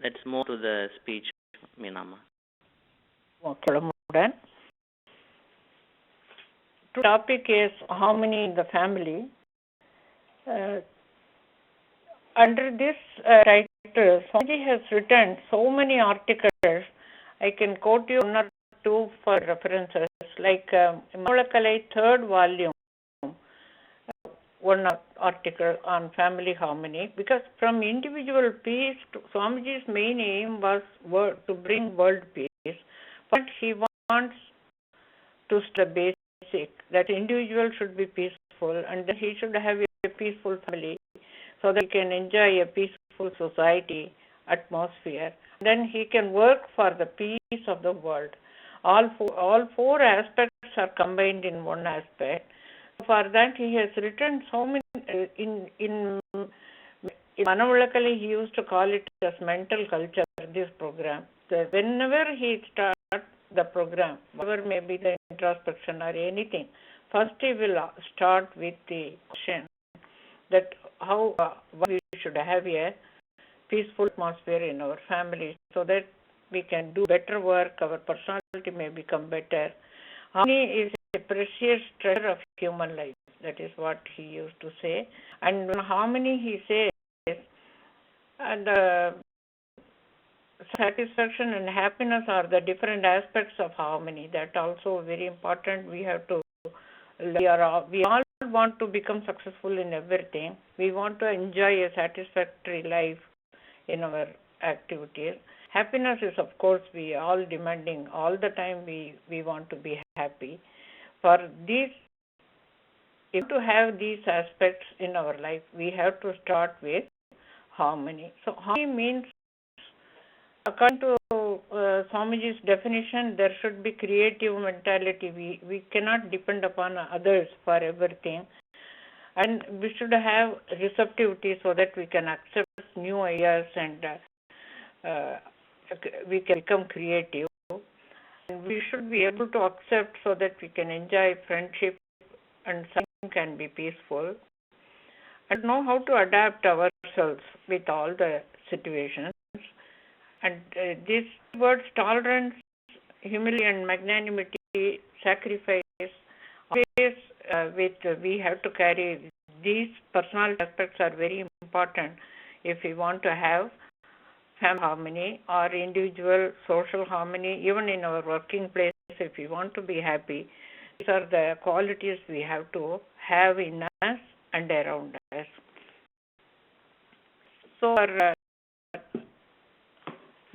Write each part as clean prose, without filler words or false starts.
Let's move to the speech, Meenamma. Okay. The topic is harmony in the family. Under this title, Swamiji has written so many articles. I can quote you one or two for references, like Manavalakalai, third volume, one article on family harmony. Because from individual peace, Swamiji's main aim was to bring world peace, but he wants to the basic that individual should be peaceful, and then he should have a peaceful family, so that he can enjoy a peaceful society atmosphere. Then he can work for the peace of the world. All four aspects are combined in one aspect. For that, he has written so many. In Manavalakalai, he used to call it as mental culture. This program. So whenever he starts the program, whatever may be the introspection or anything, first he will start with the question that how we should have a peaceful atmosphere in our family, so that we can do better work, our personality may become better. Harmony is a precious treasure of human life. That is what he used to say. And in harmony, he says, the satisfaction and happiness are the different aspects of harmony. That also very important. We all want to become successful in everything. We want to enjoy a satisfactory life in our activities. Happiness is, of course, we all demanding all the time. We want to be happy. For these, if to have these aspects in our life, we have to start with harmony. So harmony means, according to Swamiji's definition, there should be creative mentality. We cannot depend upon others for everything. And we should have receptivity so that we can accept new ideas and we can become creative. And we should be able to accept so that we can enjoy friendship and something can be peaceful. And know how to adapt ourselves with all the situations. And these words, tolerance, humility and magnanimity, sacrifice, always we have to carry these personal aspects are very important if we want to have family harmony or individual social harmony, even in our working place. If we want to be happy, these are the qualities we have to have in us and around us. So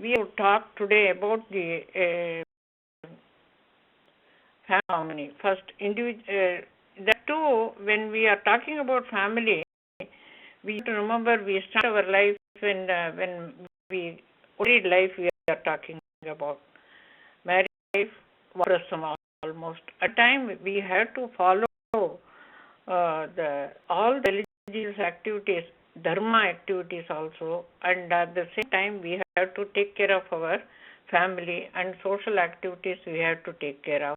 we will talk today about the family harmony. First, that too, when we are talking about family, we have to remember we start our life when we married life. We are talking about married life, almost. At time we have to follow all the religious activities, dharma activities also, and at the same time we have to take care of our family and social activities we have to take care of.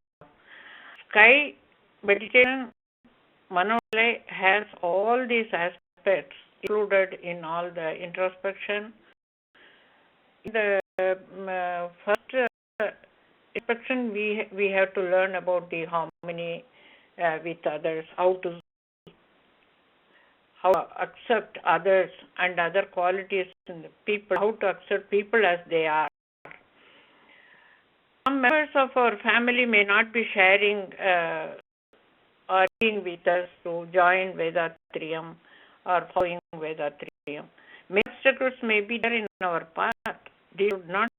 Sky meditation, Manavalakalai has all these aspects included in all the introspection. The first inspection we have to learn about the harmony with others, how to accept others and other qualities in the people, how to accept people as they are. Some members of our family may not be sharing or being with us to join Vedatriyam or following Vedatriyam. Many obstacles may be there in our path. They should not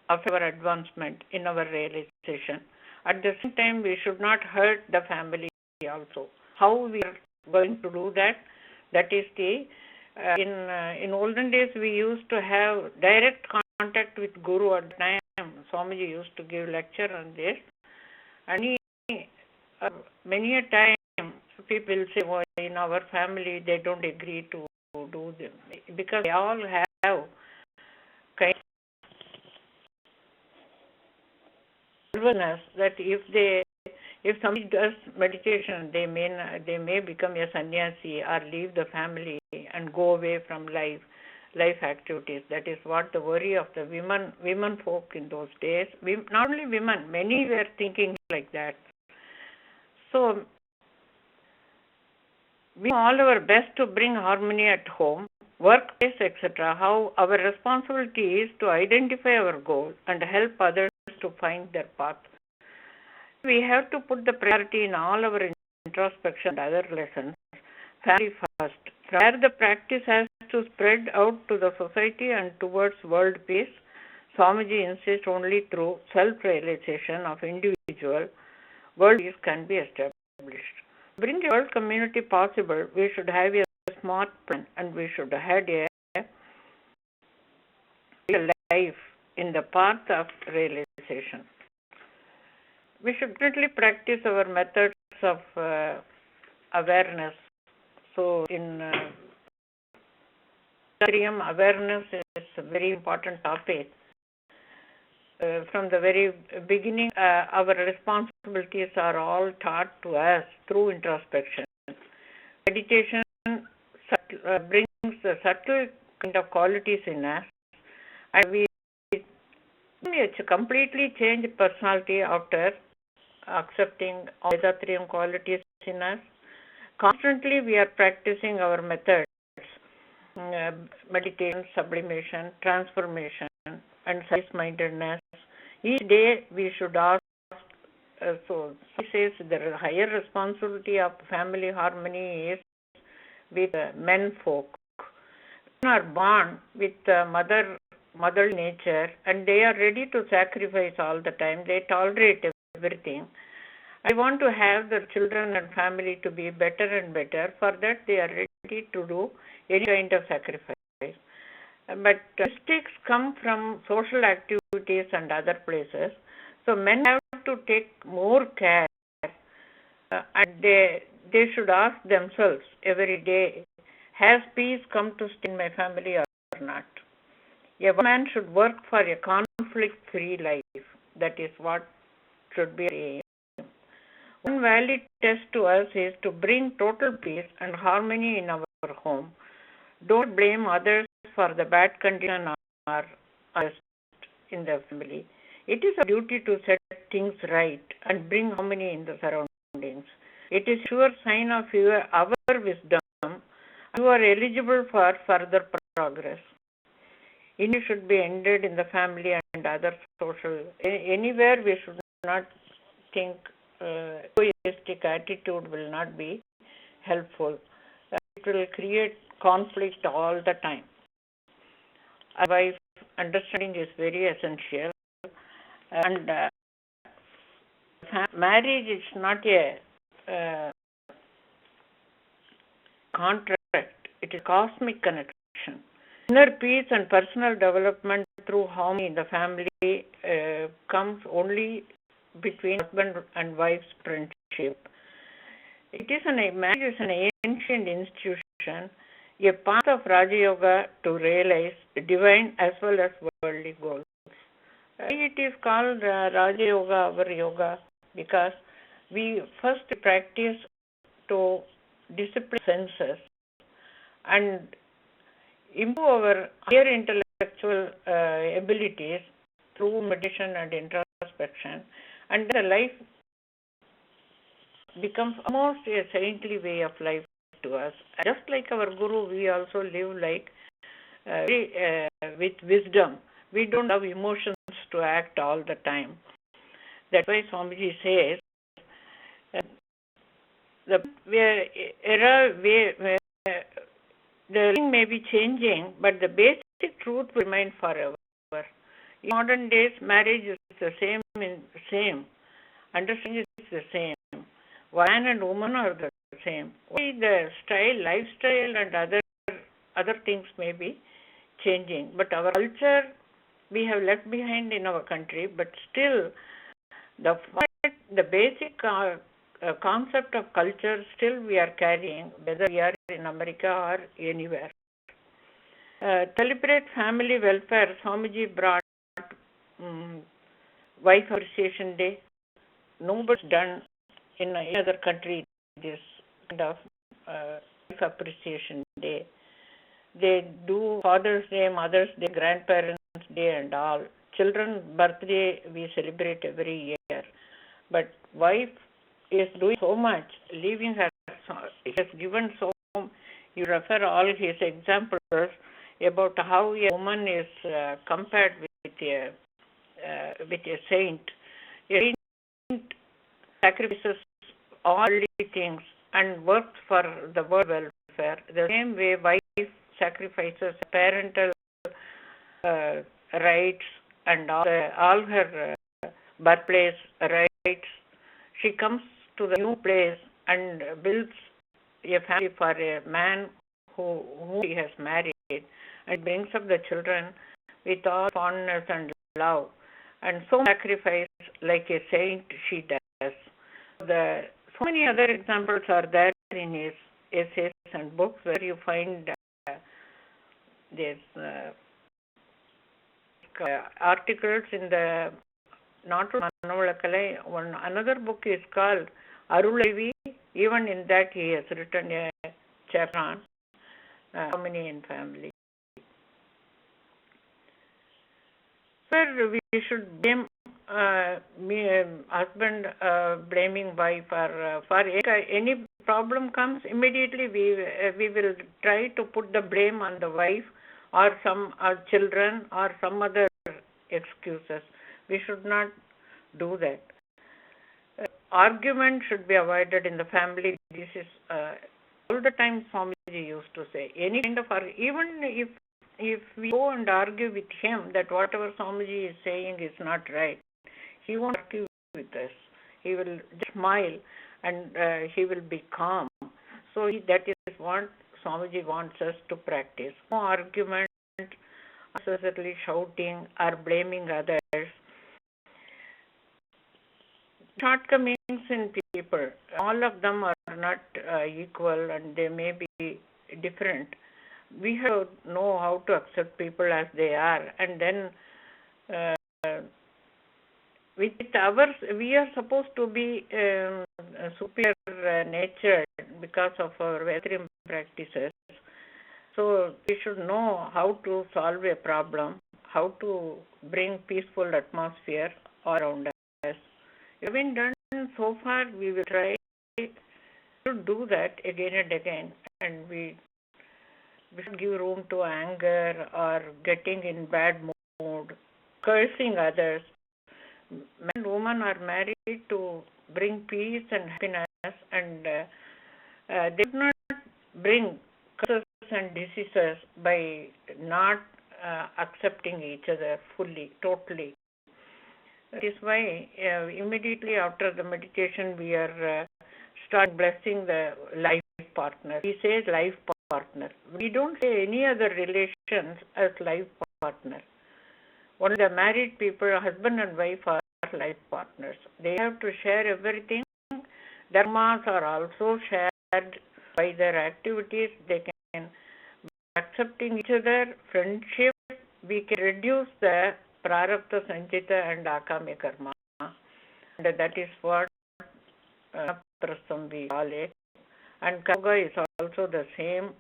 affect our advancement in our realization. At the same time, we should not hurt the family also. How we are going to do that? That is the in olden days we used to have direct contact with Guru at the time. Swamiji used to give lecture on this, and many a time people say, well, in our family they don't agree to do them because they all have kind of awareness that if somebody does meditation, they may become a sannyasi or leave the family and go away from life. life activities. That is what the worry of the women folk in those days. Not only women, many were thinking like that. So we do all our best to bring harmony at home, workplace, etc. How our responsibility is to identify our goal and help others to find their path. We have to put the priority in all our introspection and other lessons. Family first. Where the practice has to spread out to the society and towards world peace, Swamiji insists only through self-realization of individual, world peace can be established. To bring a world community possible, we should have a smart plan and we should have a life in the path of realization. We should definitely practice our methods of awareness. So in awareness is a very important topic. From the very beginning, our responsibilities are all taught to us through introspection. Meditation brings the subtle kind of qualities in us, and we completely change personality after accepting all the three qualities in us. Constantly we are practicing our methods, meditation, sublimation, transformation, and self-mindedness. Each day we should ask, so he says the higher responsibility of family harmony is with men folk. Men are born with mother nature and they are ready to sacrifice all the time. They tolerate everything. I want to have the children and family to be better and better. For that, they are ready to do any kind of sacrifice. But mistakes come from social activities and other places. So men have to take more care, and they should ask themselves every day, has peace come to stay in my family or not? A man should work for a conflict-free life. That is what should be aim. One valid test to us is to bring total peace and harmony in our home. Don't blame others for the bad condition or in the family. It is our duty to set things right and bring harmony in the surroundings. It is a sure sign of our wisdom. You are eligible for further progress. It should be ended in the family and other social. Anywhere we should not think egoistic attitude will not be helpful. It will create conflict all the time. Otherwise, understanding is very essential. And marriage is not a contract. It is cosmic connection. Inner peace and personal development through harmony in the family comes only between husband and wife's friendship. Marriage is an ancient institution, a path of Raja Yoga to realize divine as well as worldly goals. It is called Raja Yoga, our yoga, because we first practice to discipline senses and improve our higher intellectual abilities through meditation and introspection, and the life becomes almost a saintly way of life to us. Just like our Guru, we also live like with wisdom. We don't have emotions to act all the time. That's why Swamiji says the thing may be changing, but the basic truth will remain forever. In modern days, marriage is the same. Understanding is the same. Man and woman are the same. Only the lifestyle, and other things may be changing. But our culture, we have left behind in our country. But still, the basic concept of culture still we are carrying, whether we are in America or anywhere. Celebrate family welfare. Swamiji brought Wife Appreciation Day. Nobody's done in any other country this kind of Wife Appreciation Day. They do Father's Day, Mother's Day, Grandparents' Day and all. Children's birthday we celebrate every year. But wife is doing so much, leaving her, he has given so, you refer all his examples about how a woman is compared with a saint. A saint sacrifices all things and works for the world welfare. The same way wife sacrifices parental rights and all her birthplace rights. She comes to the new place and builds a family for a man who she has married, and brings up the children with all fondness and love, and so sacrifice like a saint she does. So many other examples are there in his essays and books where you find these articles in the Manavalakkalai. Another book is called Arulavi. Even in that he has written a chapter on harmony in family. Where we should blame husband blaming wife for any problem comes, immediately we will try to put the blame on the wife or some children or some other excuses. We should not do that. Argument should be avoided in the family. This is all the time Swamiji used to say. Any kind of even if we go and argue with him that whatever Swamiji is saying is not right, he won't argue with us. He will just smile and he will be calm. So that is what Swamiji wants us to practice. No argument, unnecessarily shouting or blaming others. Shortcomings in people, all of them are not equal and they may be different. We have to know how to accept people as they are, and then with ours, we are supposed to be superior natured because of our Vetrium practices. So we should know how to solve a problem, how to bring peaceful atmosphere all around us. We've been done so far. We will try to do that again and again, and we should give room to anger or getting in bad mood, cursing others. Man and woman are married to bring peace and happiness, and they do not bring curses and diseases by not accepting each other fully, totally. That is why immediately after the meditation we are start blessing the life partner. He says life partner. We don't say any other relations as life partner. Only the married people, husband and wife, are life partners. They have to share everything. Dharmas are also shared by their activities. They can, by accepting each other, friendship, we can reduce the prarabdha, sanchita and akami karma. And that is what prasam we call it. And yoga is also the same.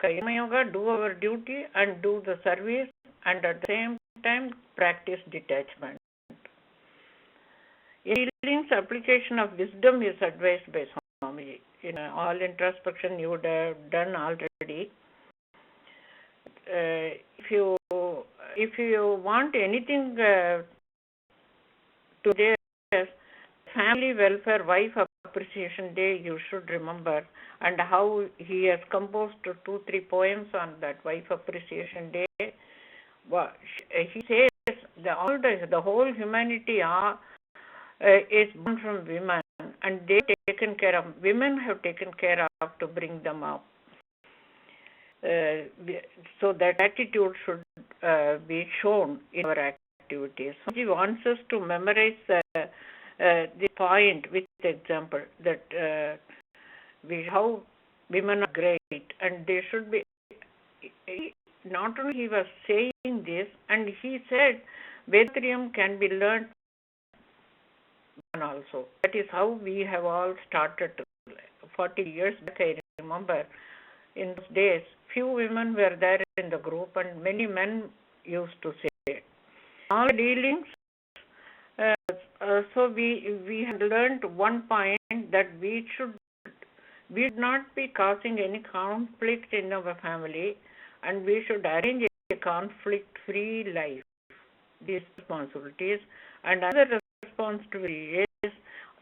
Karma yoga, do our duty and do the service, and at the same time practice detachment. In healing's application of wisdom is advised by Swamiji. In all introspection you would have done already. If you want anything today, family welfare, wife appreciation day, you should remember, and how he has composed 2-3 poems on that wife appreciation day. He says the whole humanity is born from women, and they taken care of. Women have taken care of to bring them up. So that attitude should be shown in our activities. He wants us to memorize the point with the example that how women are great, and they should be. Not only he was saying this, and he said Vetrium can be learned also. That is how we have all started 40 years back. I remember, in those days, few women were there in the group and many men used to say. All dealings, so we had learned one point that we should not be causing any conflict in our family, and we should arrange a conflict-free life. These responsibilities, and another responsibility is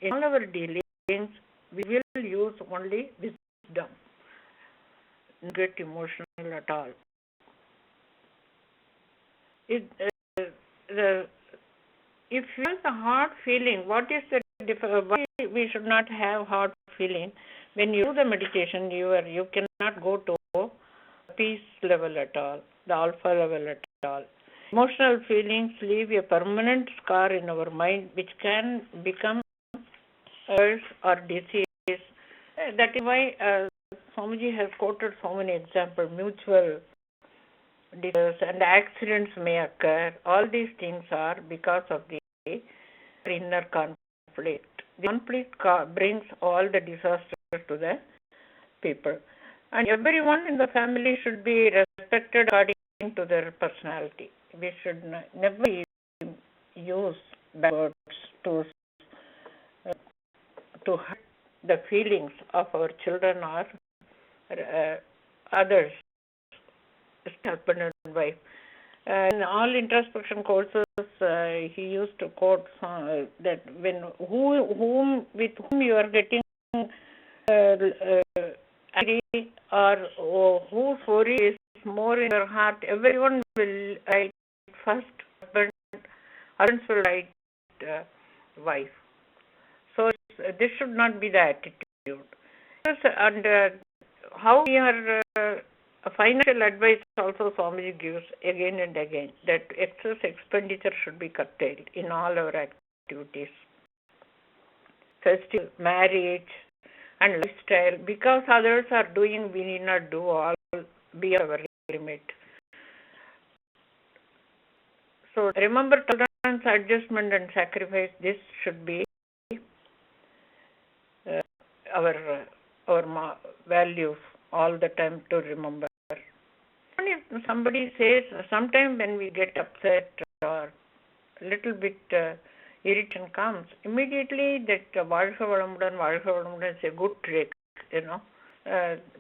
in all our dealings we will use only wisdom, not get emotional at all. If you have the hard feeling, what is the why we should not have hard feeling? When you do the meditation, you cannot go to peace level at all, the alpha level at all. Emotional feelings leave a permanent scar in our mind, which can become curse or disease. That is why Swamiji has quoted so many examples. Mutual diseases and accidents may occur. All these things are because of the inner conflict. The conflict brings all the disasters to the people. And everyone in the family should be respected according to their personality. We should never use bad words to hurt the feelings of our children or others, husband and wife. In all introspection courses, he used to quote that when with whom you are getting angry or whose worry is more in your heart, everyone will write first husband, husbands will write wife. So this should not be the attitude. And how we are financial advice also Swamiji gives again and again, that excess expenditure should be curtailed in all our activities. Festival, marriage and lifestyle, because others are doing, we need not do all, be our limit. So remember tolerance, adjustment and sacrifice, this should be our values all the time to remember. And if somebody says, sometimes when we get upset or little bit irritation comes, immediately that Vazhga Valamudan is a good trick,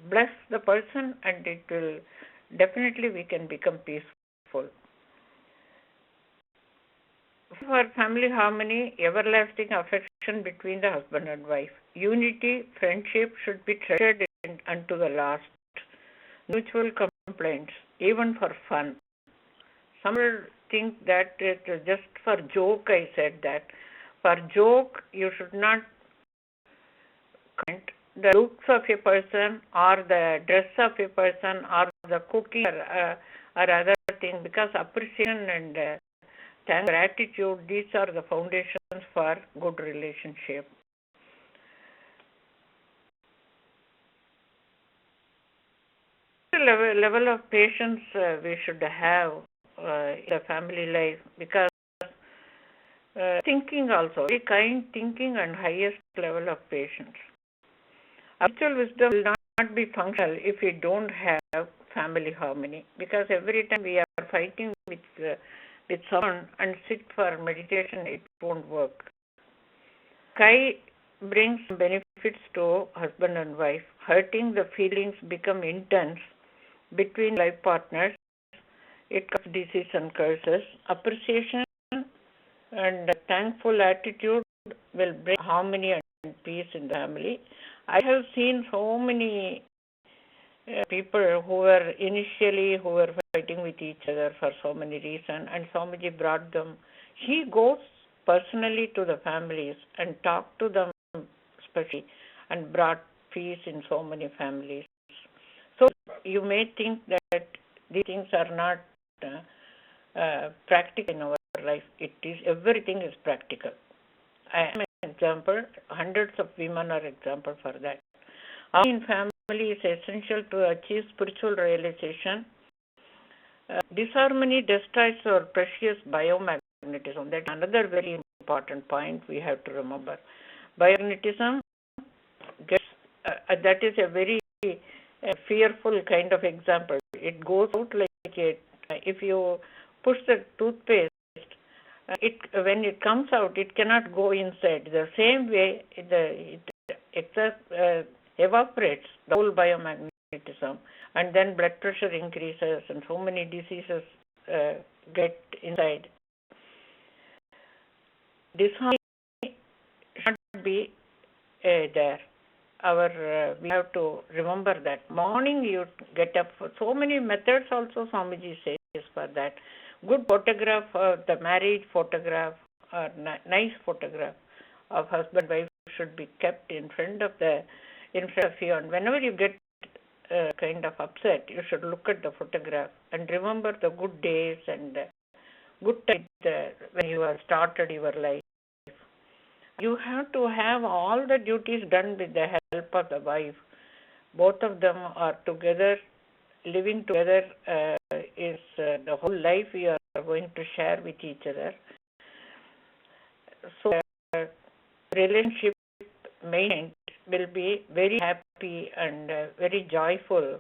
bless the person and it will definitely we can become peaceful. For family harmony, everlasting affection between the husband and wife. Unity, friendship should be treasured unto the last. Mutual complaints, even for fun. Some will think that it is just for joke, I said that. For joke, you should not comment the looks of a person or the dress of a person or the cooking or other thing, because appreciation and gratitude, these are the foundations for good relationship. Level of patience we should have in the family life, because thinking also, very kind thinking and highest level of patience. Actual wisdom will not be functional if we don't have family harmony, because every time we are fighting with someone and sit for meditation, it won't work. Kai brings benefits to husband and wife. Hurting the feelings become intense between life partners. It causes disease and curses. Appreciation and a thankful attitude will bring harmony and peace in the family. I have seen so many people who were fighting with each other for so many reasons, and Swamiji brought them. He goes personally to the families and talked to them especially, and brought peace in so many families. So you may think that these things are not practical in our life. Everything is practical. I am an example. Hundreds of women are example for that. Harmony in family is essential to achieve spiritual realization. Disharmony destroys our precious biomagnetism. That's another very important point we have to remember. Biomagnetism that is a very fearful kind of example. It goes out like if you push the toothpaste, when it comes out, it cannot go inside. The same way, it evaporates the whole biomagnetism, and then blood pressure increases, and so many diseases get inside. This should be there. We have to remember that. Morning you get up. So many methods also Swamiji says for that. Good photograph, the marriage photograph, or nice photograph of husband and wife should be kept in front of you. And whenever you get kind of upset, you should look at the photograph and remember the good days and good times when you have started your life. You have to have all the duties done with the help of the wife. Both of them are together, living together is the whole life you are going to share with each other. So relationship maintained will be very happy and very joyful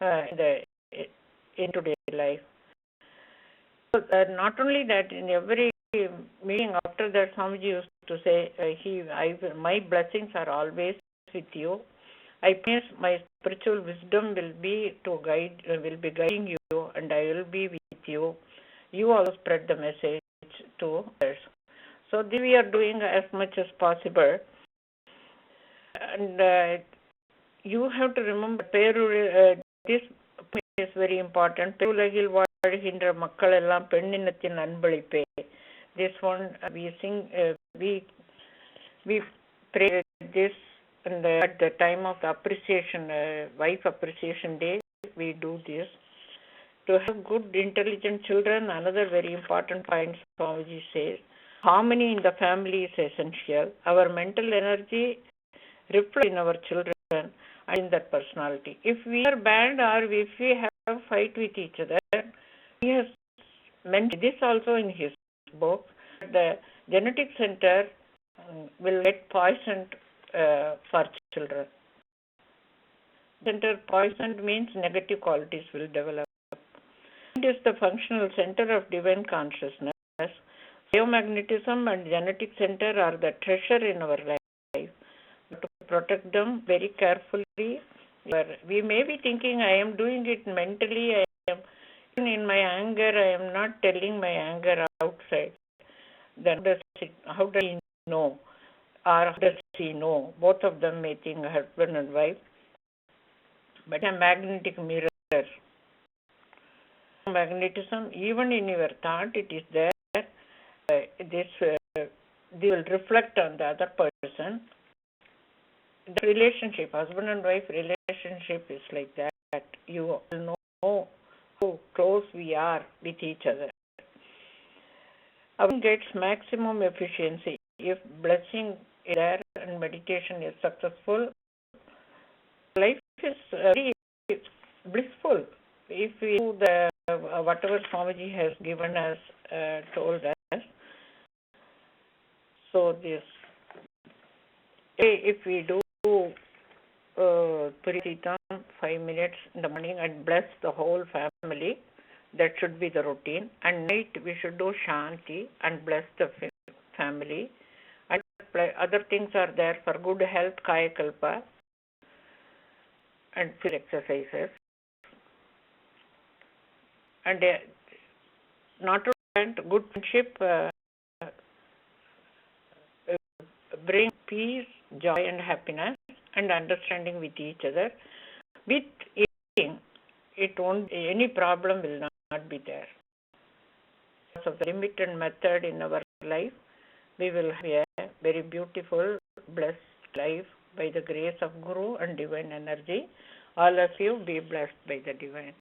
in today's life. So, not only that, in every meeting after that, Swamiji used to say, my blessings are always with you. I promise my spiritual wisdom will be guiding you, and I will be with you. You also spread the message to others. So this we are doing as much as possible. And you have to remember, this is very important. Perulegil வாழ்கின்ற மக்கள் எல்லாம் பெண்ணினத்தின் அன்பளிப்பே. This one we sing, we pray this, and at the time of the appreciation, wife appreciation day, we do this. To have good, intelligent children, another very important point Swamiji says, harmony in the family is essential. Our mental energy reflects in our children and in their personality. If we are bad or if we have fight with each other, he has mentioned this also in his book. The genetic center will get poisoned for children. Center poisoned means negative qualities will develop. It is the functional center of divine consciousness. Biomagnetism and genetic center are the treasure in our life. To protect them very carefully. We may be thinking, I am doing it mentally, even in my anger, I am not telling my anger outside. Then how does he know? Or how does he know? Both of them may think husband and wife. But a magnetic mirror. Magnetism, even in your thought, it is there. This will reflect on the other person. The relationship, husband and wife relationship is like that. You will know how close we are with each other. One gets maximum efficiency if blessing is there and meditation is successful. Life is very blissful if we do whatever Swamiji has given us, told us. So this, if we do Puritam 5 minutes in the morning and bless the whole family, that should be the routine. And night we should do Shanti and bless the family. And other things are there for good health, Kaya Kalpa, and physical exercises. And not only that, good friendship bring peace, joy and happiness and understanding with each other. With eating, any problem will not be there. Because of the limited method in our life, we will have a very beautiful, blessed life by the grace of Guru and divine energy. All of you be blessed by the divine.